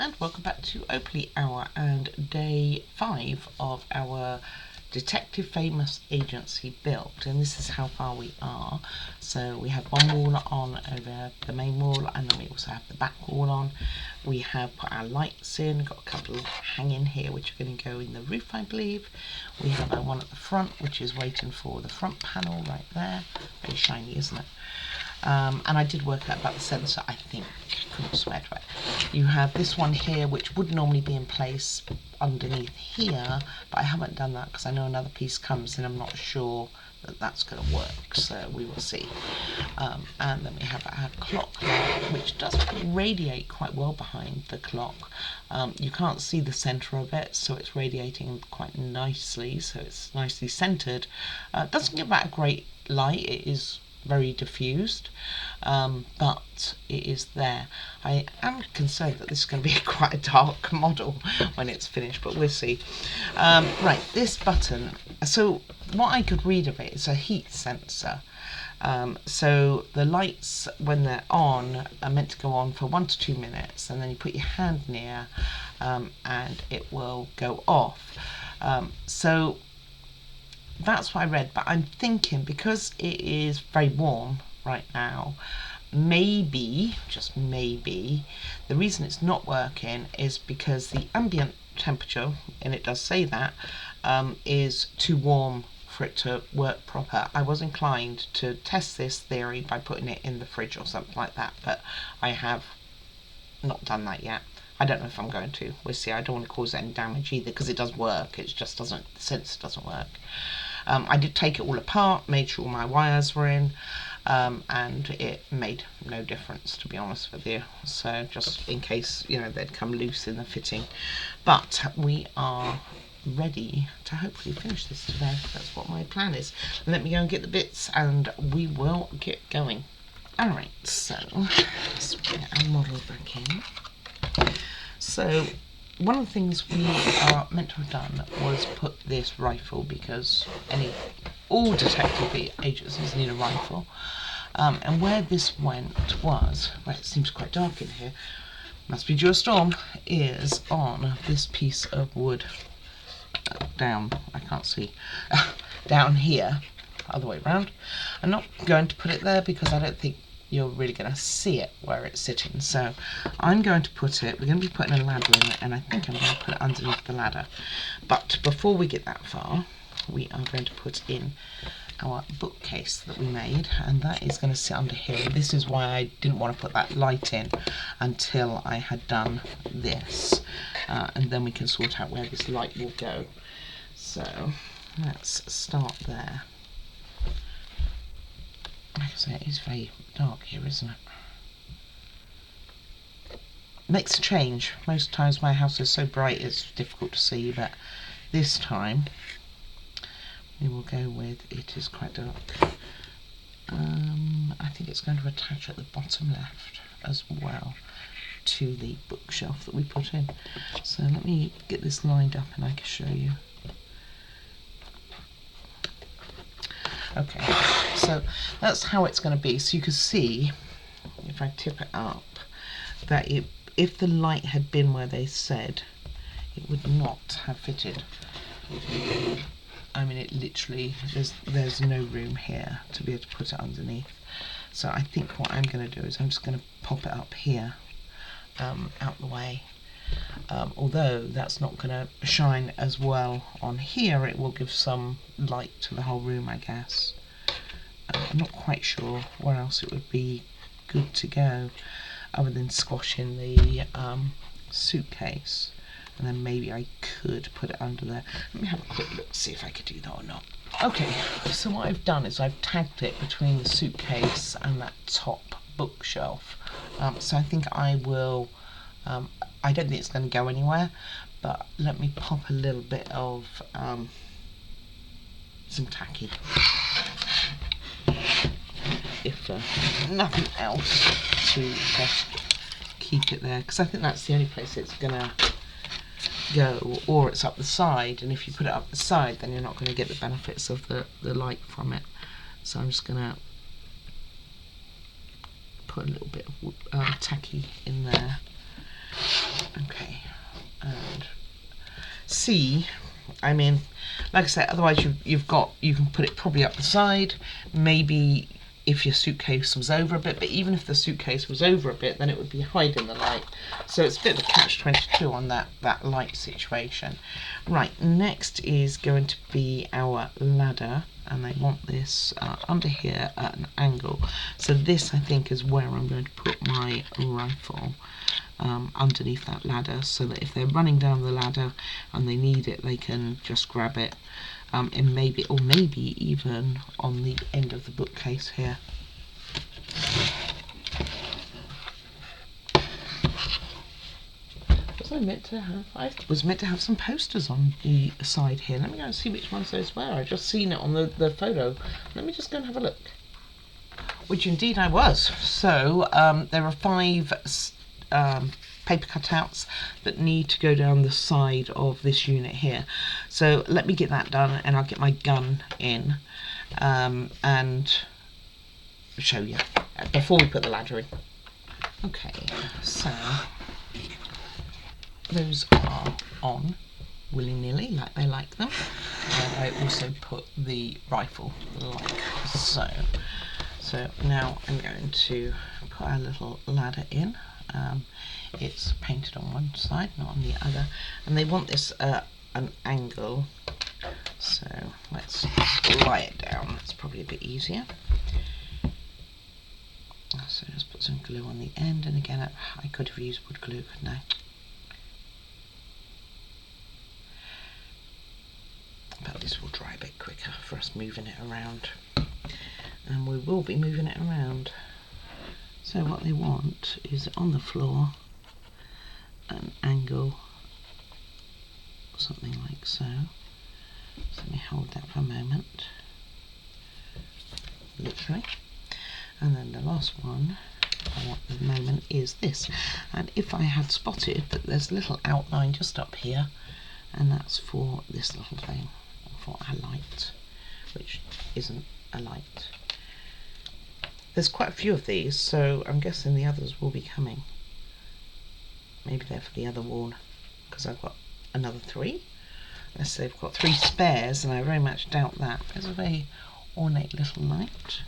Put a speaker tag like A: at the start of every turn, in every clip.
A: and welcome back to Oakley Hour and day 5 of our Detective Famous Agency build, and this is how far we are. So we have one wall on over the main wall, and then we also have the back wall on. We have put our lights in, got a couple hanging here which are going to go in the roof, I believe. We have our one at the front which is waiting for the front panel right there. Very shiny, isn't it? And I did work out about the sensor, I think. Couldn't swear to it. You have this one here which would normally be in place underneath here, but I haven't done that because I know another piece comes and I'm not sure that that's going to work, so we will see. And then we have our clock there, which does radiate quite well behind the clock. You can't see the centre of it, so it's radiating quite nicely, so it's nicely centred. Doesn't give out a great light, it is very diffused, but it is there. I am concerned that this is going to be quite a dark model when it's finished, but we'll see. Right, this button, so what I could read of it is a heat sensor. So the lights, when they're on, are meant to go on for 1 to 2 minutes, and then you put your hand near and it will go off. So that's what I read, but I'm thinking because it is very warm right now, maybe, just maybe, the reason it's not working is because the ambient temperature, and it does say that, is too warm for it to work proper. I was inclined to test this theory by putting it in the fridge or something like that, but I have not done that yet. I don't know if I'm going to. We'll see. I don't want to cause any damage either because it does work. It just doesn't, the sensor doesn't work. I did take it all apart, made sure all my wires were in, and it made no difference, to be honest with you. So just in case, you know, they'd come loose in the fitting. But we are ready to hopefully finish this today. That's what my plan is. Let me go and get the bits and we will get going. Alright, so let's bring our model back in. So one of the things we are meant to have done was put this rifle, because all detective agencies need a rifle. And where this went was, well, it seems quite dark in here, must be due a storm, is on this piece of wood down, I can't see, down here, other way around. I'm not going to put it there because I don't think you're really going to see it where it's sitting, so I'm going to put it, we're going to be putting a ladder in it, and I think I'm going to put it underneath the ladder. But before we get that far, we are going to put in our bookcase that we made, and that is going to sit under here. This is why I didn't want to put that light in until I had done this, and then we can sort out where this light will go. So let's start there. Like I say, it is very dark here, isn't it? Makes a change. Most times my house is so bright it's difficult to see, but this time we will go with it is quite dark. I think it's going to attach at the bottom left as well to the bookshelf that we put in. So let me get this lined up and I can show you. Okay, so that's how it's going to be. So you can see, if I tip it up, that if the light had been where they said, it would not have fitted. I mean, it literally, there's no room here to be able to put it underneath. So I think what I'm going to do is I'm just going to pop it up here, out the way. Although that's not going to shine as well on here, it will give some light to the whole room, I guess. I'm not quite sure where else it would be good to go other than squashing the suitcase, and then maybe I could put it under there. Let me have a quick look, see if I could do that or not. Okay, so what I've done is I've tagged it between the suitcase and that top bookshelf. So I think I will, I don't think it's going to go anywhere, but let me pop a little bit of some tacky, if nothing else, to just keep it there, because I think that's the only place it's going to go, or it's up the side, and if you put it up the side then you're not going to get the benefits of the light from it. So I'm just going to put a little bit of tacky in there. Okay. see, I mean, like I said, otherwise you can put it probably up the side, maybe if your suitcase was over a bit, but even if the suitcase was over a bit, then it would be hiding the light. So it's a bit of a catch-22 on that light situation. Right, next is going to be our ladder, and they want this under here at an angle. So this, I think, is where I'm going to put my rifle, underneath that ladder, so that if they're running down the ladder and they need it, they can just grab it. And maybe even on the end of the bookcase here. Was I meant to have? I was meant to have some posters on the side here. Let me go and see which ones those were. I've just seen it on the photo. Let me just go and have a look. Which indeed I was. So there are 5 paper cutouts that need to go down the side of this unit here. So let me get that done, and I'll get my gun in and show you before we put the ladder in. Okay, so those are on willy-nilly, like they like them. And I also put the rifle like so. So now I'm going to put our little ladder in. It's painted on one side, not on the other, and they want this an angle, so let's lie it down. That's probably a bit easier. So just put some glue on the end, and again I could have used wood glue, couldn't I? But this will dry a bit quicker for us moving it around, and we will be moving it around. So what they want is on the floor an angle, something like so. So let me hold that for a moment, literally. And then the last one I want at the moment is this. And if I had spotted that there's a little outline just up here, and that's for this little thing, for our light, which isn't a light. There's quite a few of these, so I'm guessing the others will be coming. Maybe they're for the other wall, because I've got another 3. Unless they've got 3 spares, and I very much doubt that. There's a very ornate little light.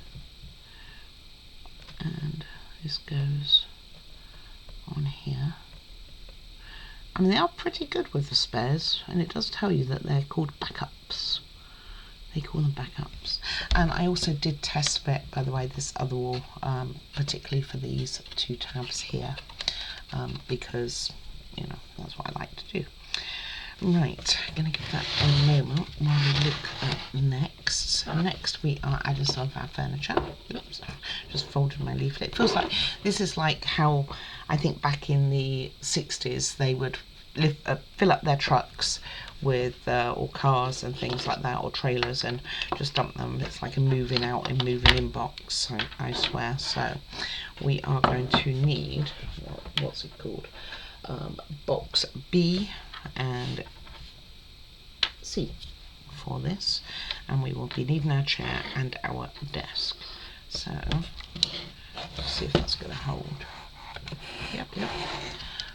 A: And this goes on here. I mean, they are pretty good with the spares, and it does tell you that they're called backups. They call them backups. And I also did test fit, by the way, this other wall, particularly for these 2 tabs here, because, you know, that's what I like to do. Right, I'm going to give that a moment while we look at next. Next we are adding some of our furniture. Oops, just folded my leaflet. It feels like this is like how I think back in the 60s they would fill up their trucks with or cars and things like that, or trailers, and just dump them. It's like a moving out and moving in box, I swear. So we are going to need, what's it called, box B and C for this, and we will be needing our chair and our desk. So let's see if that's going to hold. Yep.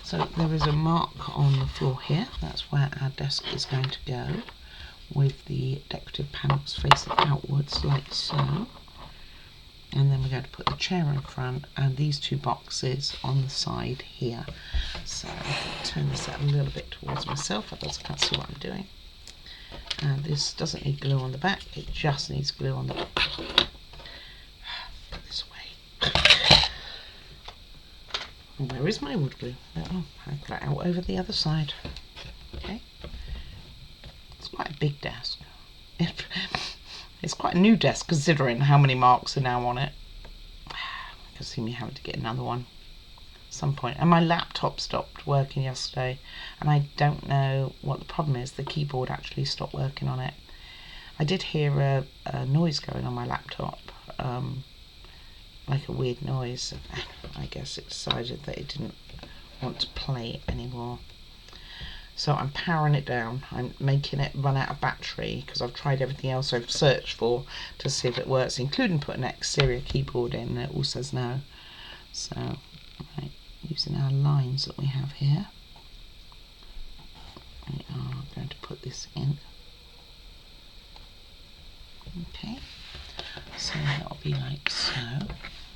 A: So there is a mark on the floor here. That's where our desk is going to go, with the decorative panels facing outwards like so. And then we're going to put the chair in front and these 2 boxes on the side here. So I'm going to turn this out a little bit towards myself, otherwise I can't see what I'm doing. And this doesn't need glue on the back, it just needs glue on the back. Put this away. And where is my wood glue? Oh, I got it out over the other side. Okay. It's quite a big desk. It's quite a new desk considering how many marks are now on it. You can see me having to get another one at some point. And my laptop stopped working yesterday, and I don't know what the problem is. The keyboard actually stopped working on it. I did hear a noise going on my laptop, like a weird noise. I guess it decided that it didn't want to play anymore. So I'm powering it down. I'm making it run out of battery because I've tried everything else I've searched for to see if it works, including putting an exterior keyboard in, and it all says no. So, right, using our lines that we have here, we are going to be like so.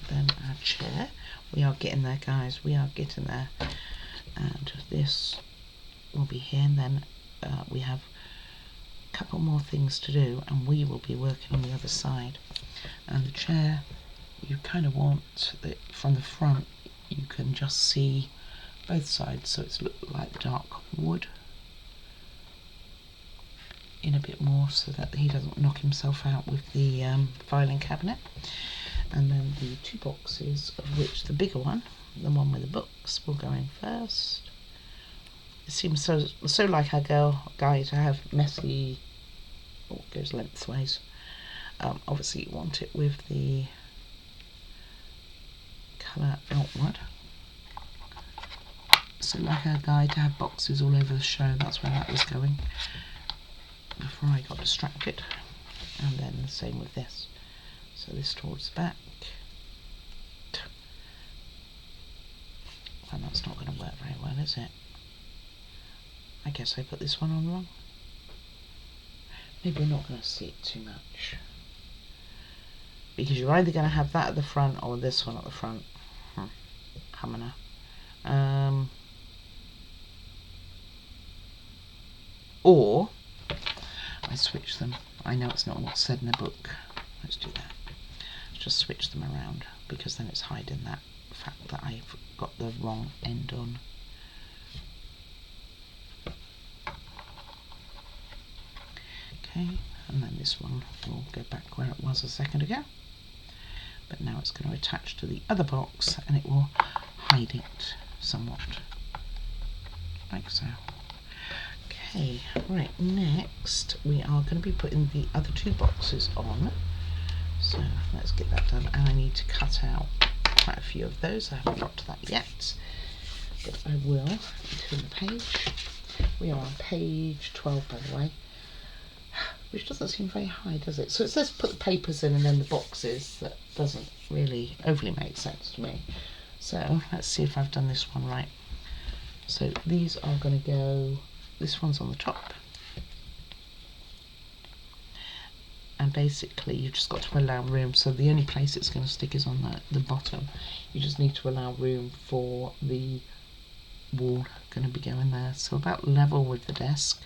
A: Then our chair. We are getting there, guys. We are getting there. And this will be here, and then we have a couple more things to do, and we will be working on the other side. And the chair, you kind of want that from the front you can just see both sides, so it's look like dark wood in a bit more, so that he doesn't knock himself out with the filing cabinet. And then the two boxes, of which the bigger one, the one with the books, will go in first. It seems so like our guy to have messy, it goes lengthways. Obviously you want it with the colour outward. So like our guy to have boxes all over the show, that's where that was going before I got distracted. And then the same with this. So this towards the back. And that's not going to work very well, is it? I guess I put this one on wrong. Maybe we're not going to see it too much. Because you're either going to have that at the front or this one at the front. Hammer. Or I switch them. I know it's not what's said in the book. Let's do that. Let's just switch them around, because then it's hiding that fact that I've got the wrong end on. Okay, and then this one will go back where it was a second ago. But now it's going to attach to the other box, and it will hide it somewhat. Like so. Okay, right, next we are going to be putting the other two boxes on. So let's get that done, and I need to cut out quite a few of those. I haven't got to that yet, but I will turn the page. We are on page 12, by the way, which doesn't seem very high, does it? So it says put the papers in and then the boxes. That doesn't really overly make sense to me. So let's see if I've done this one right. So these are going to go, this one's on the top, and basically you've just got to allow room, so the only place it's going to stick is on the bottom. You just need to allow room for the wall going to be going there, so about level with the desk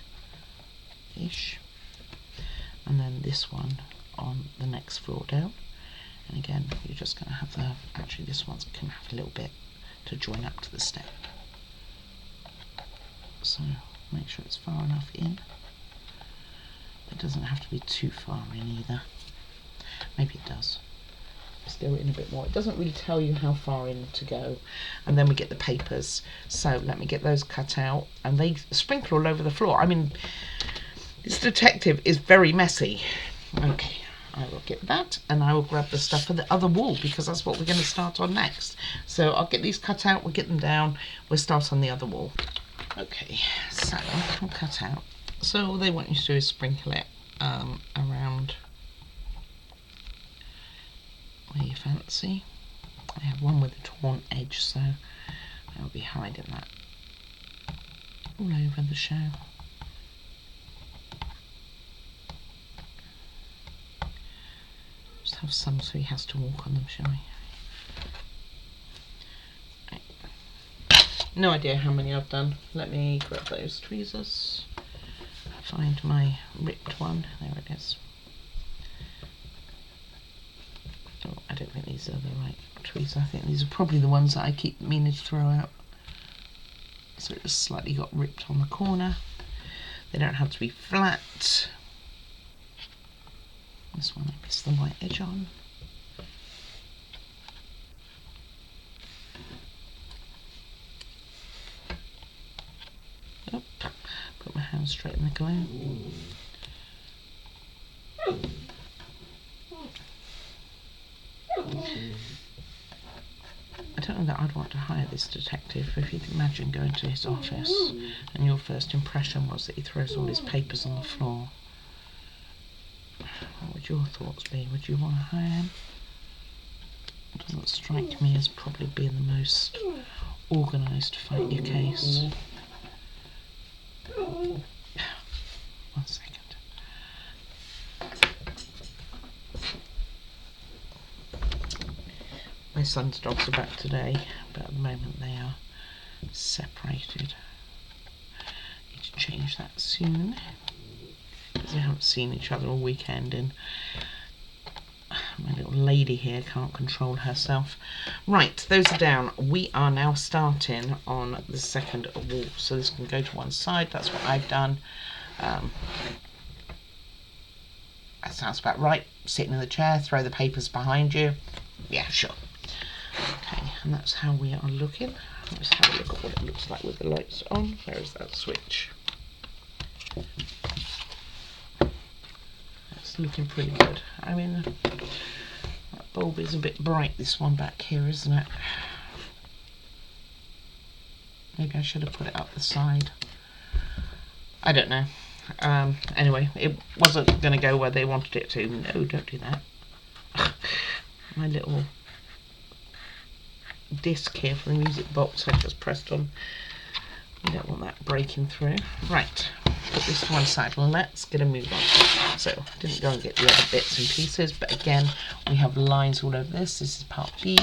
A: ish. And then this one on the next floor down, and again you're just going to have the, actually this one's going to have a little bit to join up to the step, so make sure it's far enough in. It doesn't have to be too far in either. Maybe it does. Let's go in a bit more. It doesn't really tell you how far in to go. And then we get the papers. So let me get those cut out. And they sprinkle all over the floor. I mean, this detective is very messy. Okay, I will get that. And I will grab the stuff for the other wall, because that's what we're going to start on next. So I'll get these cut out. We'll get them down. We'll start on the other wall. Okay, so I'll cut out. So all they want you to do is sprinkle it around where you fancy. I have one with a torn edge, so I'll be hiding that all over the show. Just have some so he has to walk on them, shall we? No idea how many I've done. Let me grab those tweezers. Find my ripped one. There it is. Oh, I don't think these are the right tweezers. I think these are probably the ones that I keep meaning to throw out. So it just slightly got ripped on the corner. They don't have to be flat. This one I missed the white edge on. Oh, put my hand straight in the glue. I don't know that I'd want to hire this detective. If you'd imagine going to his office and your first impression was that he throws all his papers on the floor. What would your thoughts be? Would you want to hire him? It doesn't strike me as probably being the most organised to fight your case. 1 second. son's dogs are back today, but at the moment they are separated. Need to change that soon because they haven't seen each other all weekend, and my little lady here can't control herself. Right, those are down. We are now starting on the second wall, so this can go to one side. That's what I've done. That sounds about right. Sitting in the chair, throw the papers behind you. Yeah, sure. Okay, and that's how we are looking. Let's have a look at what it looks like with the lights on. Where is that switch? That's looking pretty good. I mean, that bulb is a bit bright, this one back here, isn't it? Maybe I should have put it up the side. I don't know. Anyway, it wasn't going to go where they wanted it to. No, don't do that. My little disc here for the music box I just pressed on. You don't want that breaking through. Right, put this to one side. Let's get a move on. So, I didn't go and get the other bits and pieces, but again, we have lines all over this. This is part B.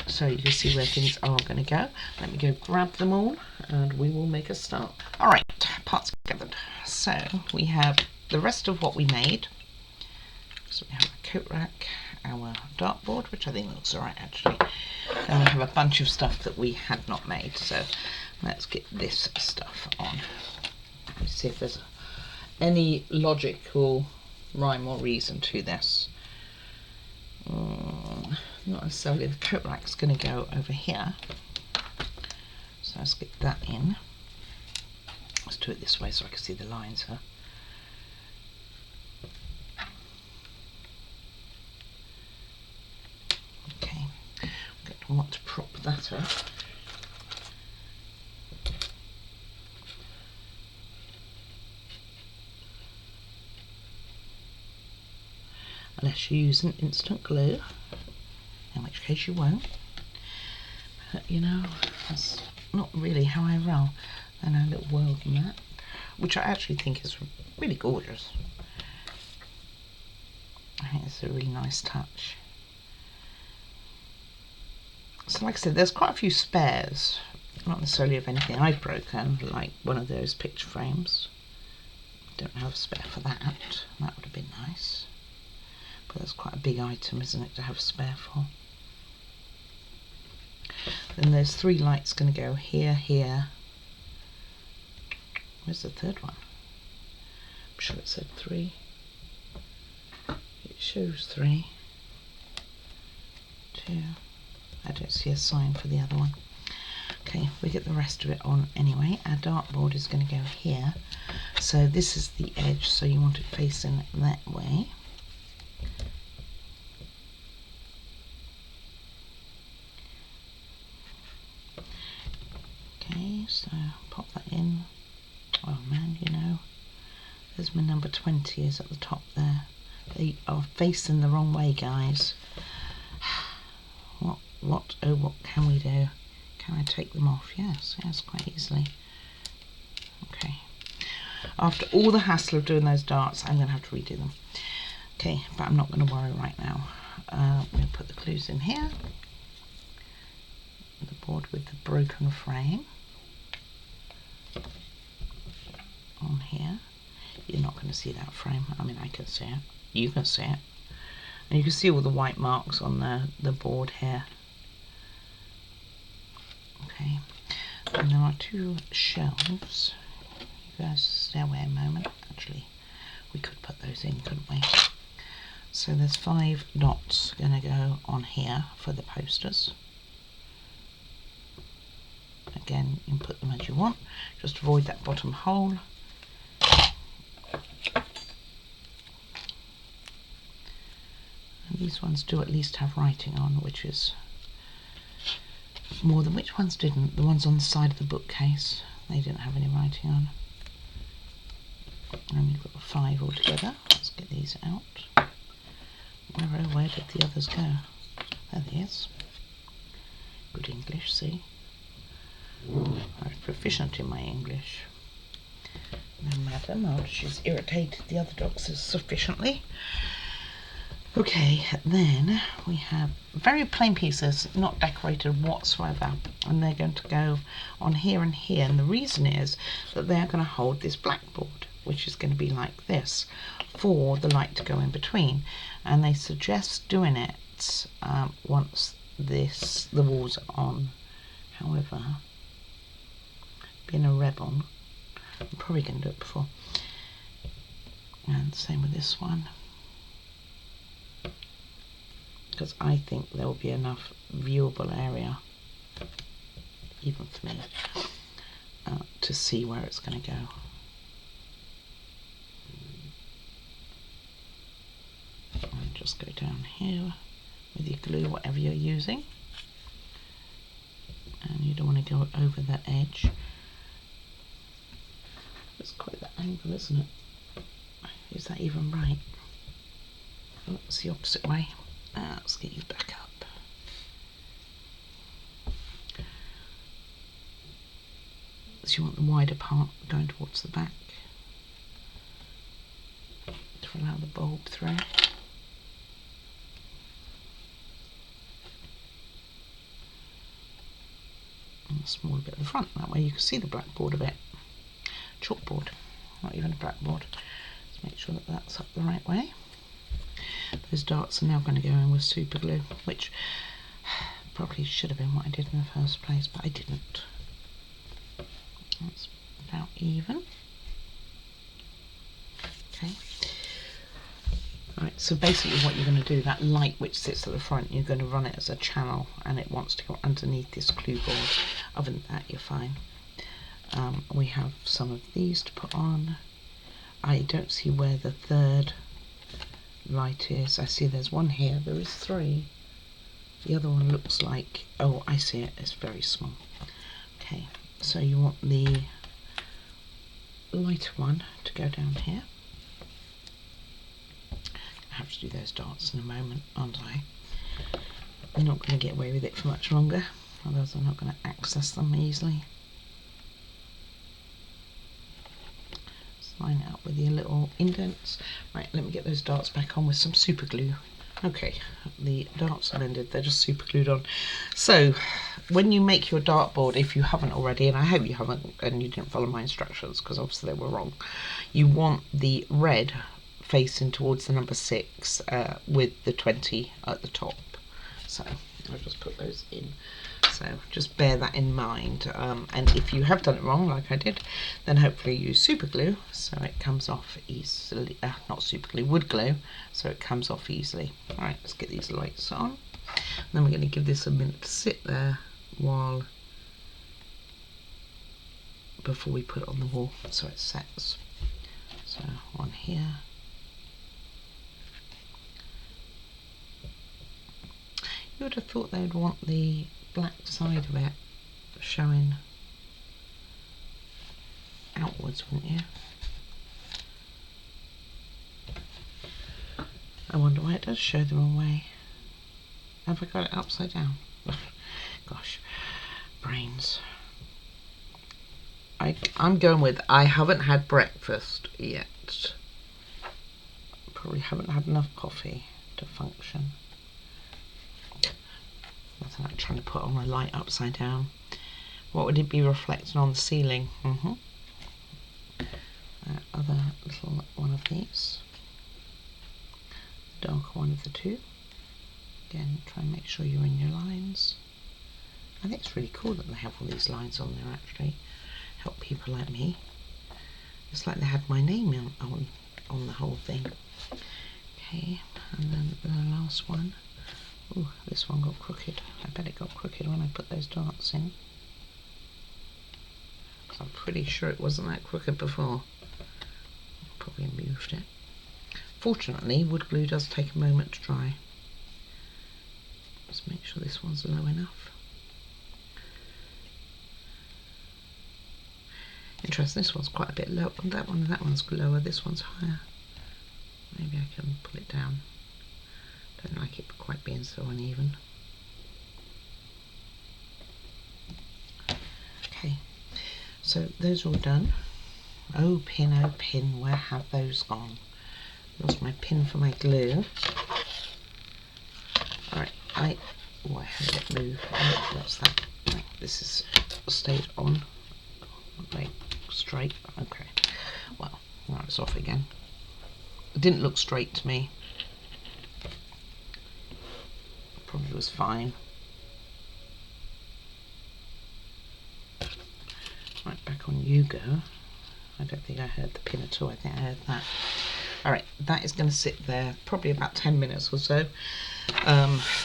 A: So you can see where things are going to go. Let me go grab them all and we will make a start. Alright, parts gathered. So we have the rest of what we made. So we have a coat rack, our dartboard, which I think looks alright actually. And we have a bunch of stuff that we had not made. So let's get this stuff on. Let's see if there's any logical rhyme or reason to this. Not necessarily. The coat rack's going to go over here, so let's get that in. Let's do it this way so I can see the lines here. Okay, I'm going to want to prop that up. Unless you use an instant glue, in which case you won't. But, you know, that's not really how I roll. Then our little world map, which I actually think is really gorgeous. I think it's a really nice touch. So like I said, there's quite a few spares, not necessarily of anything I've broken, like one of those picture frames. Don't have a spare for that. That would have been nice. But that's quite a big item, isn't it, to have a spare for. Then there's 3 lights going to go here, here. Where's the third one? I'm sure it said 3. It shows 3. 2. I don't see a sign for the other one. Okay, we get the rest of it on anyway. Our dartboard is going to go here. So this is the edge, so you want it facing that way. Okay, so pop that in. Oh man, you know, there's my number 20 is at the top there. They are facing the wrong way, guys. What can we do? Can I take them off? Yes, quite easily. Okay. After all the hassle of doing those darts, I'm going to have to redo them. Okay, but I'm not going to worry right now. We'll put the clues in here. The board with the broken frame. On here. You're not going to see that frame. I mean, I can see it. You can see it. And you can see all the white marks on the board here. Okay. And there are 2 shelves. You guys stay away a moment. Actually, we could put those in, couldn't we? So there's 5 dots going to go on here for the posters. Again, you can put them as you want. Just avoid that bottom hole. And these ones do at least have writing on, which is more than which ones didn't. The ones on the side of the bookcase, they didn't have any writing on. And we've got 5 altogether. Let's get these out. Where did the others go? There he is. Good English, see? I'm proficient in my English. No matter, she's irritated the other dogs sufficiently. Okay, then we have very plain pieces, not decorated whatsoever, and they're going to go on here and here, and the reason is that they're going to hold this blackboard, which is going to be like this, for the light to go in between, and they suggest doing it once the walls are on. However, being a rebel, I'm probably going to do it before, and same with this one, because I think there will be enough viewable area, even for me, to see where it's going to go. And just go down here with your glue, whatever you're using, and you don't want to go over that edge. It's quite the angle, isn't it? Is that even right? Oh, it's the opposite way. Let's get you back up. So you want the wider part going towards the back to allow the bulb through. And a smaller bit at the front, that way you can see the blackboard a bit. Chalkboard, not even a blackboard. Let's make sure that that's up the right way. Those darts are now going to go in with super glue, which probably should have been what I did in the first place, but I didn't. That's about even. Okay. Right, so basically what you're going to do, that light which sits at the front, you're going to run it as a channel, and it wants to go underneath this glue board. Other than that, you're fine. We have some of these to put on. I don't see where the third light is. I see there's one here. There is three. The other one looks like, oh, I see it. It's very small. Okay, so you want the lighter one to go down here. I have to do those darts in a moment, aren't I? I'm not going to get away with it for much longer, otherwise I'm not going to access them easily. Just line it up with your little indents. Right, let me get those darts back on with some super glue. Okay, the darts are ended, they're just super glued on. So, when you make your dartboard, if you haven't already, and I hope you haven't, and you didn't follow my instructions, because obviously they were wrong, you want the red facing towards the number 6 with the 20 at the top. So, I'll just put those in. So, just bear that in mind. And if you have done it wrong, like I did, then hopefully use super glue so it comes off easily. Not super glue, wood glue, so it comes off easily. Alright, let's get these lights on. And then we're going to give this a minute to sit there before we put it on the wall so it sets. So, one here. You would have thought they would want the black side of it showing outwards, wouldn't you? I wonder why it does show the wrong way. Have I got it upside down? Gosh, brains. I'm going with I haven't had breakfast yet. Probably haven't had enough coffee to function. Nothing like trying to put on a light upside down. What would it be reflecting on the ceiling? Other little one of these. Darker one of the two. Again, try and make sure you're in your lines. I think it's really cool that they have all these lines on there actually. Help people like me. It's like they had my name on the whole thing. Okay, and then the last one. Ooh, this one got crooked. I bet it got crooked when I put those darts in. I'm pretty sure it wasn't that crooked before. Probably moved it. Fortunately, wood glue does take a moment to dry. Let's make sure this one's low enough. Interesting, this one's quite a bit low. That one's lower, this one's higher. Maybe I can pull it down. Don't like it quite being so uneven. Okay, so those are all done. Oh pin, where have those gone? Lost my pin for my glue. I heard it move. Oh, what's that? Right, this is stayed on. Right, straight. Okay. Well, now it's off again. It didn't look straight to me. Probably was fine. Right, back on you go. I don't think I heard the pin at all. I think I heard that. Alright, that is going to sit there probably about 10 minutes or so.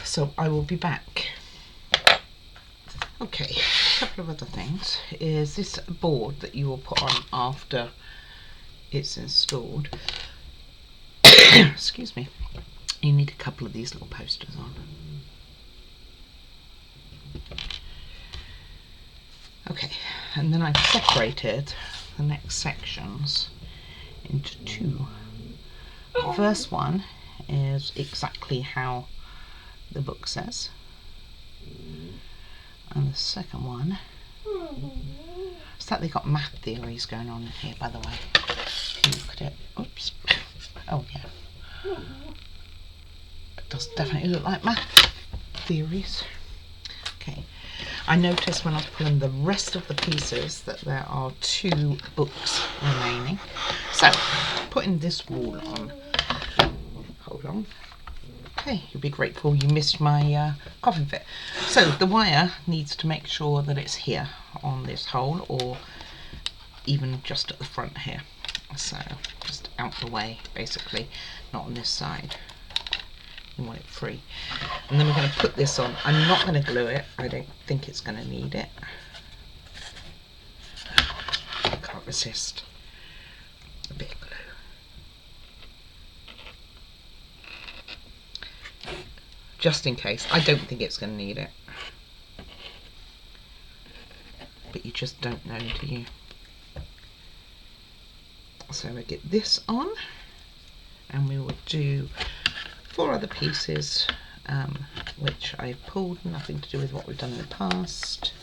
A: So I will be back. Okay, a couple of other things. Is this board that you will put on after it's installed. Excuse me. You need a couple of these little posters on. Okay, and then I've separated the next sections into two. The first one is exactly how the book says, and the second one is that they got math theories going on here, by the way. Look at it. Oops. Oh yeah. It does definitely look like math theories. Okay. I noticed when I was pulling the rest of the pieces that there are 2 books remaining. So, putting this wall on. Hold on. Okay, you'll be grateful you missed my coffin fit. So, the wire needs to make sure that it's here on this hole, or even just at the front here. So, just out the way, basically, not on this side. You want it free. And then we're going to put this on. I'm not going to glue it. I don't think it's going to need it. I can't resist a bit of glue. Just in case. I don't think it's going to need it. But you just don't know, do you? So I get this on, and we will do 4 other pieces, which I pulled, nothing to do with what we've done in the past.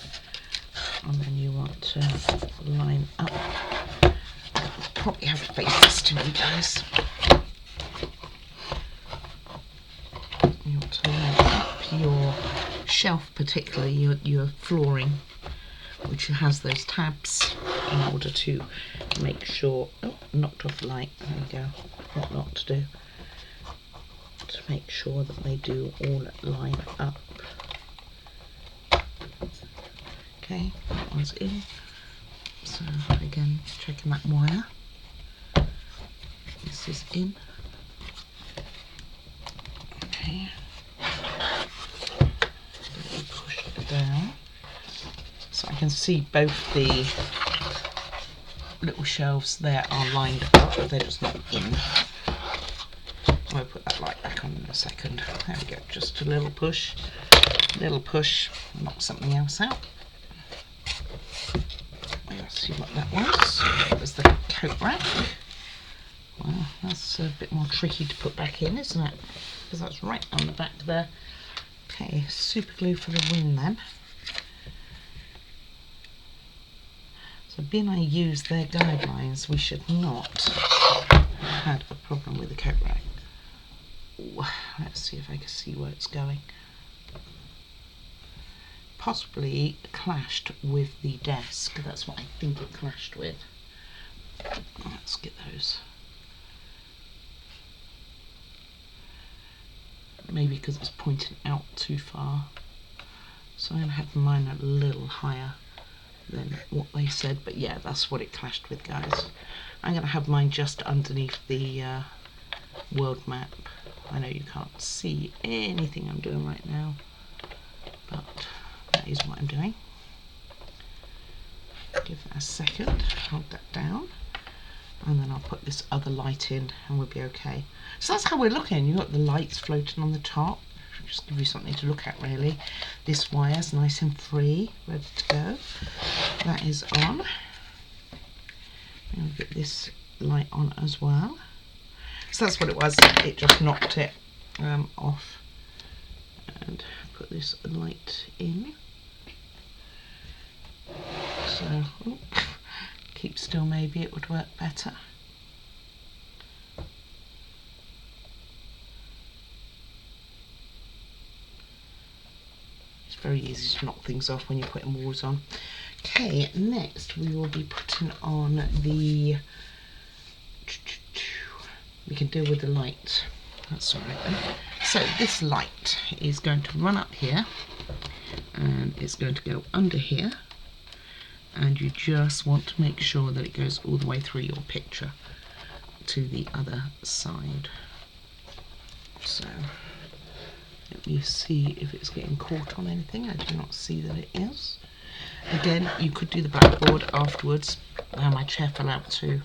A: And then you want to line up. I'll probably have to face this to you guys. You want to line up your shelf, particularly your flooring, which has those tabs, in order to make sure. Oh, knocked off the light. There we go. What not to do. To make sure that they do all line up. Okay, that one's in. So again, checking that wire. This is in. Okay. Push it down. So I can see both the little shelves there are lined up, they're just not in. I'll put that light back on in a second. There we go, just a little push, knock something else out. Let's see what that was. That was the coat rack. Well, that's a bit more tricky to put back in, isn't it? Because that's right on the back there. Okay, super glue for the wing then. So being I use their guidelines, we should not have had a problem with the coat rack. Ooh, let's see if I can see where it's going. Possibly clashed with the desk. That's what I think it clashed with. Let's get those. Maybe because it's pointing out too far. So I'm going to have mine a little higher than what they said. But yeah, that's what it clashed with, guys. I'm going to have mine just underneath the world map. I know you can't see anything I'm doing right now, but that is what I'm doing. Give that a second, hold that down, and then I'll put this other light in and we'll be okay. So that's how we're looking. You've got the lights floating on the top. Just give you something to look at, really. This wire's nice and free, ready to go. That is on. And we'll get this light on as well. So that's what it was. It just knocked it off. And put this light in. So, keep still, maybe it would work better. very easy to knock things off when you're putting walls on. Okay, next we will be putting on the, we can deal with the light, that's all right then. So this light is going to run up here and it's going to go under here, and you just want to make sure that it goes all the way through your picture to the other side. So let me see if it's getting caught on anything. I do not see that it is. Again, you could do the blackboard afterwards. My chair fell out too.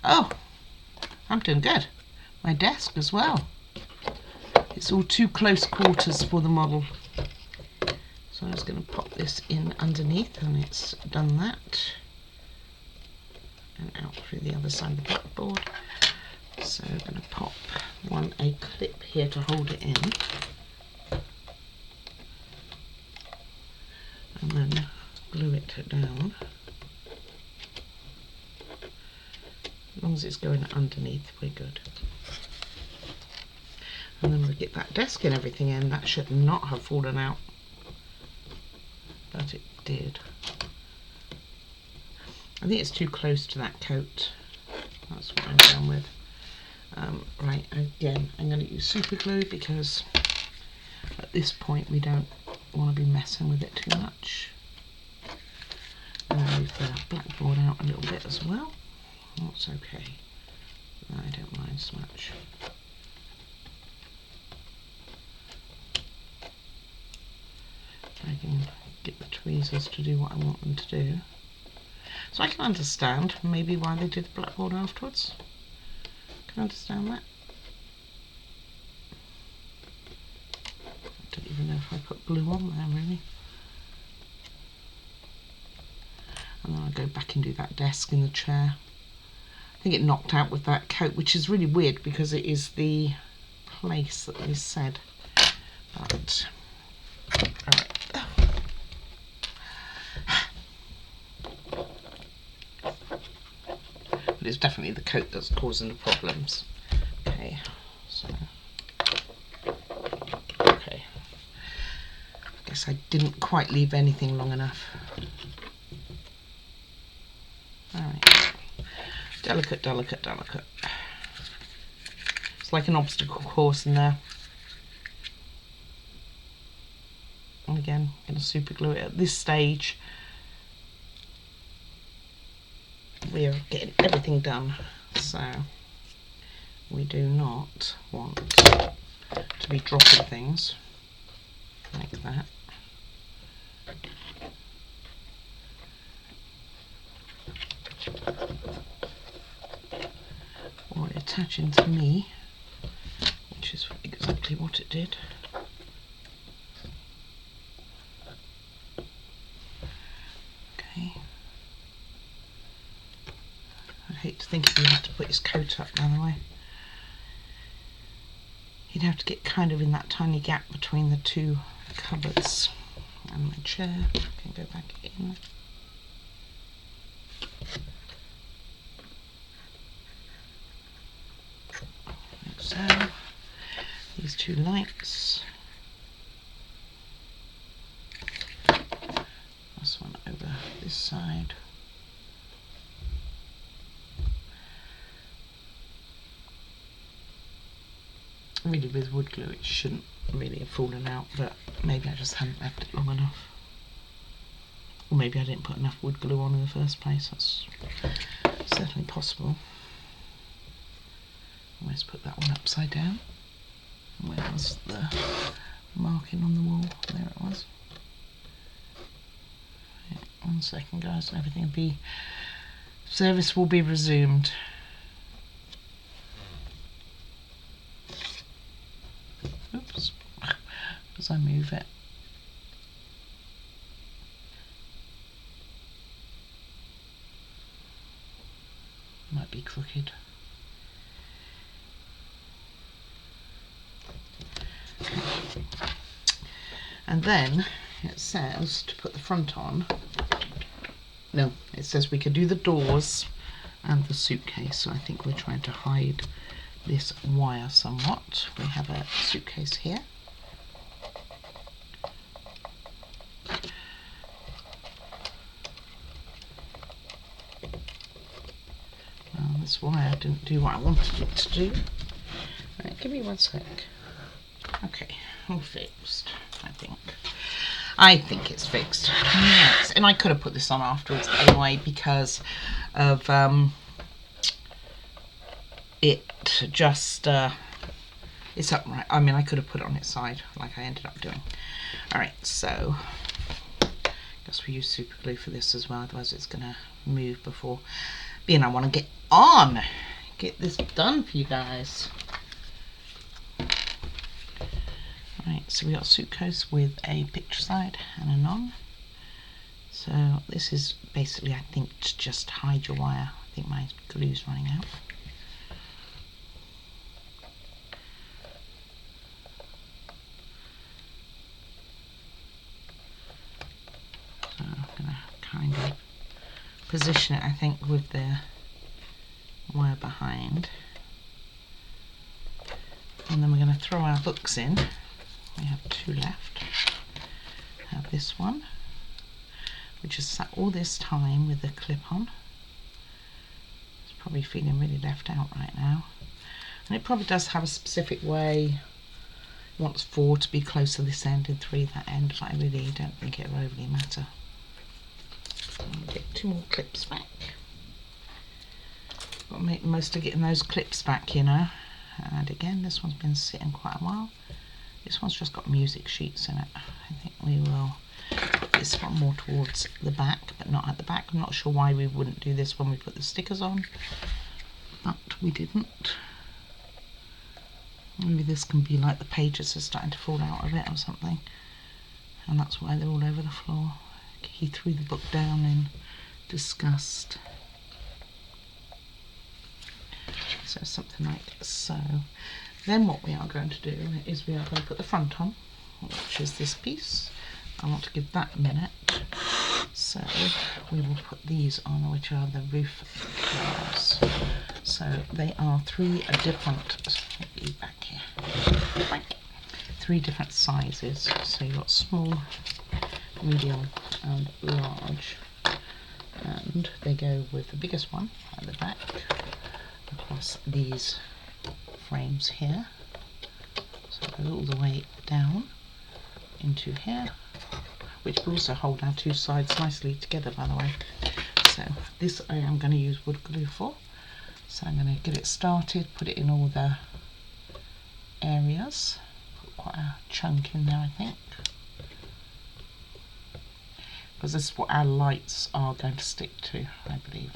A: Oh, I'm doing good. My desk as well. It's all too close quarters for the model. So I'm just going to pop this in underneath, and it's done that. And out through the other side of the blackboard. So I'm going to pop a clip here to hold it in. And then glue it down. As long as it's going underneath, we're good. And then we'll get that desk and everything in. That should not have fallen out, but it did. I think it's too close to that coat. That's what I'm done with. Right, again, I'm going to use super glue because at this point we don't want to be messing with it too much. And I'll move the blackboard out a little bit as well. That's okay. I don't mind so much. I can get the tweezers to do what I want them to do. So I can understand maybe why they did the blackboard afterwards. Can understand that. I don't even know if I put glue on there really. And then I'll go back and do that desk in the chair. I think it knocked out with that coat, which is really weird because it is the place that they said. But alright. But it's definitely the coat that's causing the problems. Okay, so okay. I guess I didn't quite leave anything long enough. Alright. Delicate, delicate, delicate. It's like an obstacle course in there. And again, I'm going to super glue it at this stage. We are getting everything done, so we do not want to be dropping things like that. Or attaching to me, which is exactly what it did. Okay. I'd hate to think if you had to put his coat up, by the way. You'd have to get kind of in that tiny gap between the two cupboards. And my chair can go back in. Like so. These two lights. This one over this side. Really, with wood glue it shouldn't really have fallen out, but maybe I just hadn't left it long enough. Or maybe I didn't put enough wood glue on in the first place. That's certainly possible. Let's put that one upside down. Where was the marking on the wall? There it was. Right, 1 second guys, and everything will be, service will be resumed. Oops, as I move it. Might be crooked. And then it says to put the front on. No, it says we could do the doors and the suitcase. So I think we're trying to hide this wire somewhat. We have a suitcase here. That's why I didn't do what I wanted it to do. Right, give me 1 sec. Okay, all fixed, I think. I think it's fixed. Yes, and I could have put this on afterwards anyway because of it just it's upright. I mean, I could have put it on its side like I ended up doing. Alright, so I guess we use super glue for this as well, otherwise it's gonna move before being I want to get this done for you guys. Right, so we got a suitcase with a picture side and a non. So this is basically, I think, to just hide your wire. I think my glue's running out. So I'm gonna kind of position it, I think, with the wire behind. And then we're going to throw our books in. We have 2 left. We have this one, which has sat all this time with the clip on. It's probably feeling really left out right now. And it probably does have a specific way. It wants 4 to be close to this end and 3 that end, but I really don't think it'll overly matter. I'll get 2 more clips back. Got to make the most of getting those clips back, you know. And again, this one's been sitting quite a while. This one's just got music sheets in it. I think we will put this one more towards the back, but not at the back. I'm not sure why we wouldn't do this when we put the stickers on, but we didn't. Maybe this can be like the pages are starting to fall out of it or something, and that's why they're all over the floor. He threw the book down in disgust. So something like so. Then what we are going to do is we are going to put the front on, which is this piece. I want to give that a minute. So we will put these on, which are the roof cars. So they are 3 different, back here, 3 different sizes. So you've got small, medium and large. And they go with the biggest one at the back, across these frames here. So it goes all the way down into here, which will also hold our 2 sides nicely together, by the way. So this I am going to use wood glue for. So I'm going to get it started, put it in all the areas. Put quite a chunk in there, I think, because this is what our lights are going to stick to, I believe.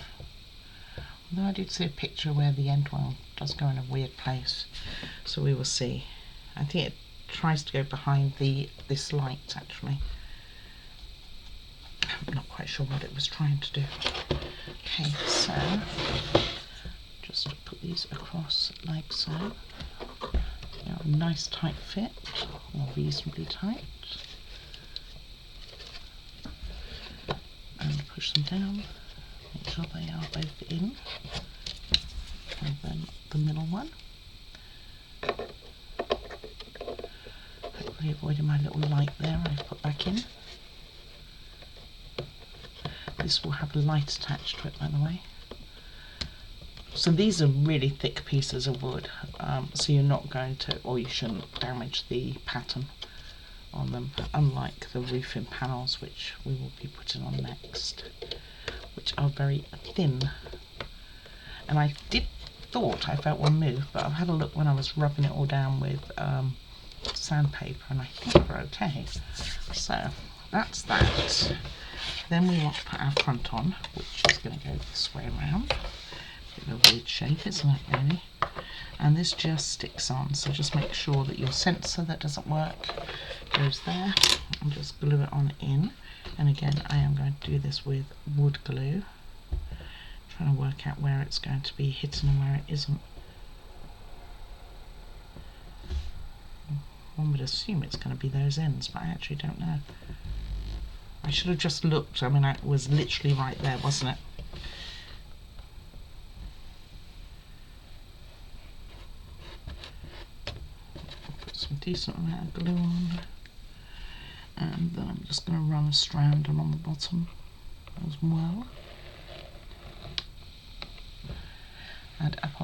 A: Although I did see a picture where the end one does go in a weird place, so we will see. I think it tries to go behind this light, actually. I'm not quite sure what it was trying to do. Okay, so just put these across like so. They're a nice tight fit, or reasonably tight. And push them down. Make sure they are both in, and then the middle one. Hopefully avoiding my little light there I've put back in. This will have a light attached to it, by the way. So these are really thick pieces of wood, so you're not going to, or you shouldn't damage the pattern on them, unlike the roofing panels, which we will be putting on next, which are very thin. And I thought I felt one move, but I've had a look when I was rubbing it all down with sandpaper, and I think we're okay. So that's that. Then we want to put our front on, which is going to go this way around. Bit of a weird shape, isn't it, really? And this just sticks on, so just make sure that your sensor that doesn't work goes there, and just glue it on in. And again, I am going to do this with wood glue, trying to work out where it's going to be hitting and where it isn't. One would assume it's going to be those ends, but I actually don't know. I should have just looked. I mean, it was literally right there, wasn't it? Put some decent amount of glue on, and then I'm just going to run a strand along the bottom as well.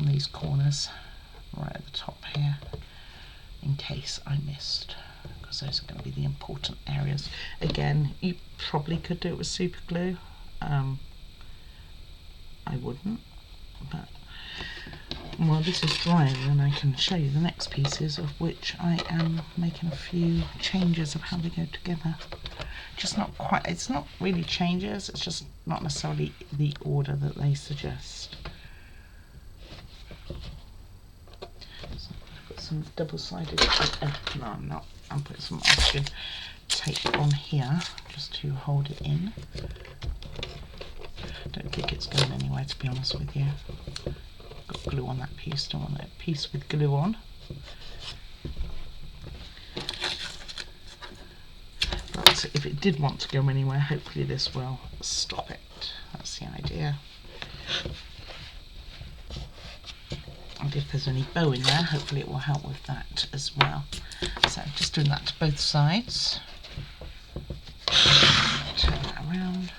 A: on these corners right at the top here, in case I missed, because those are going to be the important areas. Again, you probably could do it with super glue. I wouldn't, but while this is drying, then I can show you the next pieces, of which I am making a few changes of how they go together. Just not quite, it's not really changes, it's just not necessarily the order that they suggest. So I've got some double-sided tape, no I'm not, I'm putting some oxygen tape on here just to hold it in. Don't think it's going anywhere, to be honest with you. Got glue on that piece, don't want that piece with glue on. But if it did want to go anywhere, hopefully this will stop it. That's the idea. And if there's any bow in there, hopefully it will help with that as well. So just doing that to both sides. Turn that around.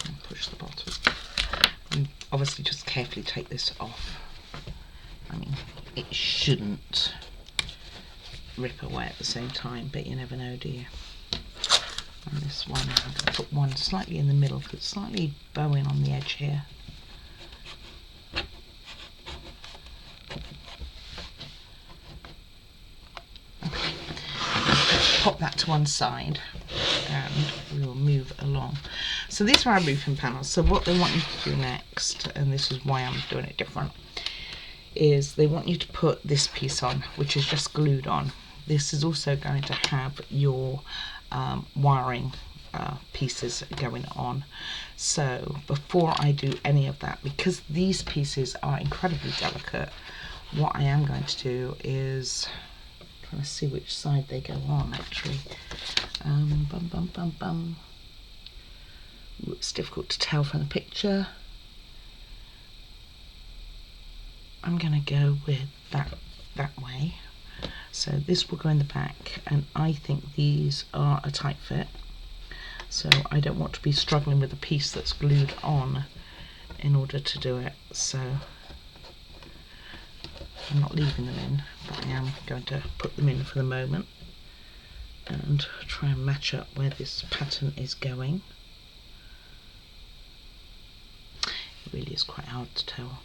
A: And push the bottom. And obviously just carefully take this off. I mean, it shouldn't rip away at the same time, but you never know, do you? And this one, I'm going to put one slightly in the middle because it's slightly bowing on the edge here. Okay. Pop that to one side and we will move along. So these are our roofing panels. So what they want you to do next, and this is why I'm doing it different, is they want you to put this piece on, which is just glued on. This is also going to have your wiring pieces going on. So before I do any of that, because these pieces are incredibly delicate, what I am going to do is trying to see which side they go on actually. Ooh, it's difficult to tell from the picture. I'm going to go with that way. So this will go in the back, and I think these are a tight fit. So I don't want to be struggling with a piece that's glued on in order to do it. So I'm not leaving them in, but I am going to put them in for the moment and try and match up where this pattern is going. It really is quite hard to tell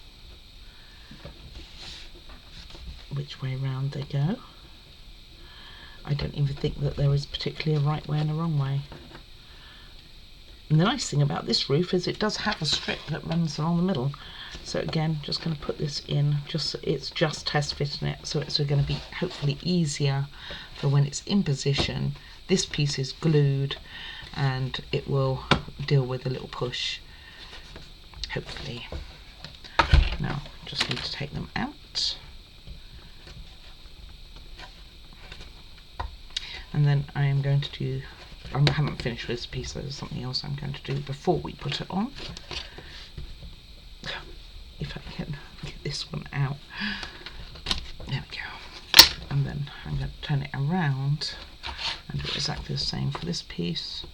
A: which way round they go. I don't even think that there is particularly a right way and a wrong way. And the nice thing about this roof is it does have a strip that runs along the middle. So again, just going to put this in, it's just test fitting it, so it's going to be hopefully easier for when it's in position. This piece is glued and it will deal with a little push, hopefully. Now, just need to take them out. And then I am going to do, I haven't finished with this piece, so there's something else I'm going to do before we put it on. If I can get this one out. There we go. And then I'm going to turn it around and do exactly the same for this piece.